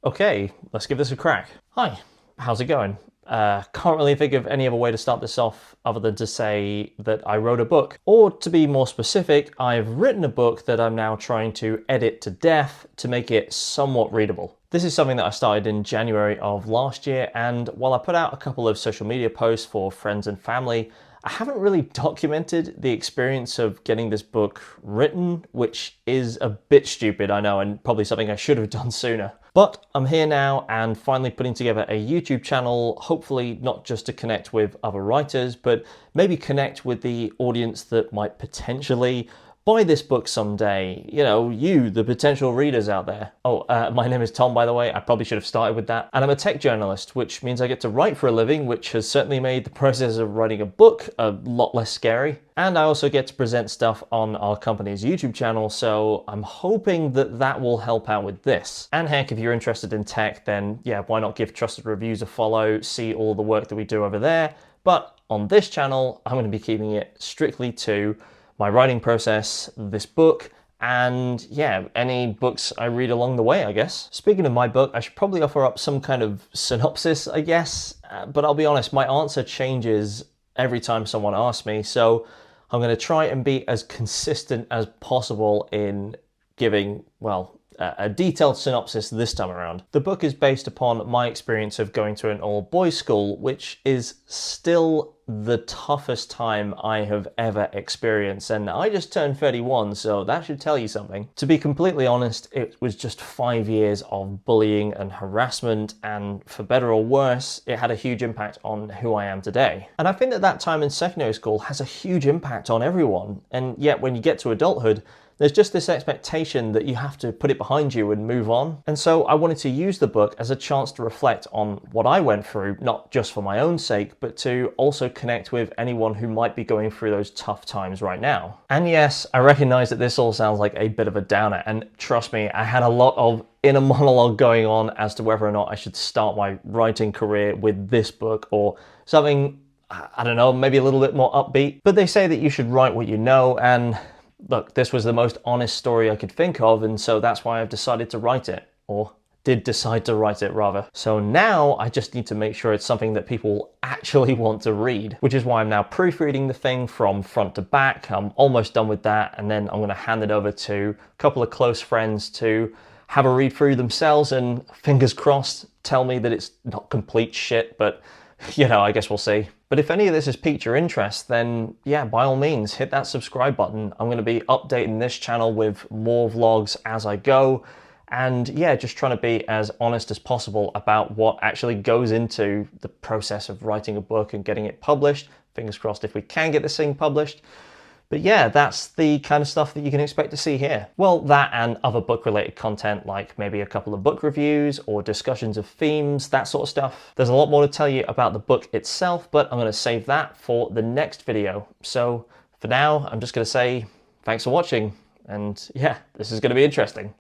Okay, let's give this a crack. Hi, how's it going? Can't really think of any other way to start this off other than to say that I wrote a book. Or to be more specific, I've written a book that I'm now trying to edit to death to make it somewhat readable. This is something that I started in January of last year, and while I put out a couple of social media posts for friends and family, I haven't really documented the experience of getting this book written, which is a bit stupid, I know, and probably something I should have done sooner. But I'm here now and finally putting together a YouTube channel, hopefully not just to connect with other writers, but maybe connect with the audience that might potentially buy this book someday. You know, you, the potential readers out there. Oh, my name is Tom, by the way. I probably should have started with that. And I'm a tech journalist, which means I get to write for a living, which has certainly made the process of writing a book a lot less scary. And I also get to present stuff on our company's YouTube channel, so I'm hoping that that will help out with this. And heck, if you're interested in tech, then yeah, why not give Trusted Reviews a follow, see all the work that we do over there. But on this channel, I'm going to be keeping it strictly to my writing process, this book, and yeah, any books I read along the way, I guess. Speaking of my book, I should probably offer up some kind of synopsis, I guess, but I'll be honest, my answer changes every time someone asks me, so I'm going to try and be as consistent as possible in giving, well, a detailed synopsis this time around. The book is based upon my experience of going to an all-boys school, which is still the toughest time I have ever experienced, and I just turned 31, so that should tell you something. To be completely honest, it was just 5 years of bullying and harassment, and for better or worse, it had a huge impact on who I am today. And I think that that time in secondary school has a huge impact on everyone, and yet when you get to adulthood, there's just this expectation that you have to put it behind you and move on. And so I wanted to use the book as a chance to reflect on what I went through, not just for my own sake, but to also connect with anyone who might be going through those tough times right now. And yes, I recognize that this all sounds like a bit of a downer, and trust me, I had a lot of inner monologue going on as to whether or not I should start my writing career with this book or something, I don't know, maybe a little bit more upbeat. But they say that you should write what you know, and look, this was the most honest story I could think of, and so that's why I've decided to write it, or did decide to write it rather. So now I just need to make sure it's something that people actually want to read, which is why I'm now proofreading the thing from front to back. I'm almost done with that, and then I'm going to hand it over to a couple of close friends to have a read through themselves and, fingers crossed, tell me that it's not complete shit, but you know, I guess we'll see. But if any of this has piqued your interest, then yeah, by all means, hit that subscribe button. I'm going to be updating this channel with more vlogs as I go. And yeah, just trying to be as honest as possible about what actually goes into the process of writing a book and getting it published. Fingers crossed if we can get this thing published. But yeah, that's the kind of stuff that you can expect to see here. Well, that and other book-related content, like maybe a couple of book reviews or discussions of themes, that sort of stuff. There's a lot more to tell you about the book itself, but I'm going to save that for the next video. So for now, I'm just going to say thanks for watching, and yeah, this is going to be interesting.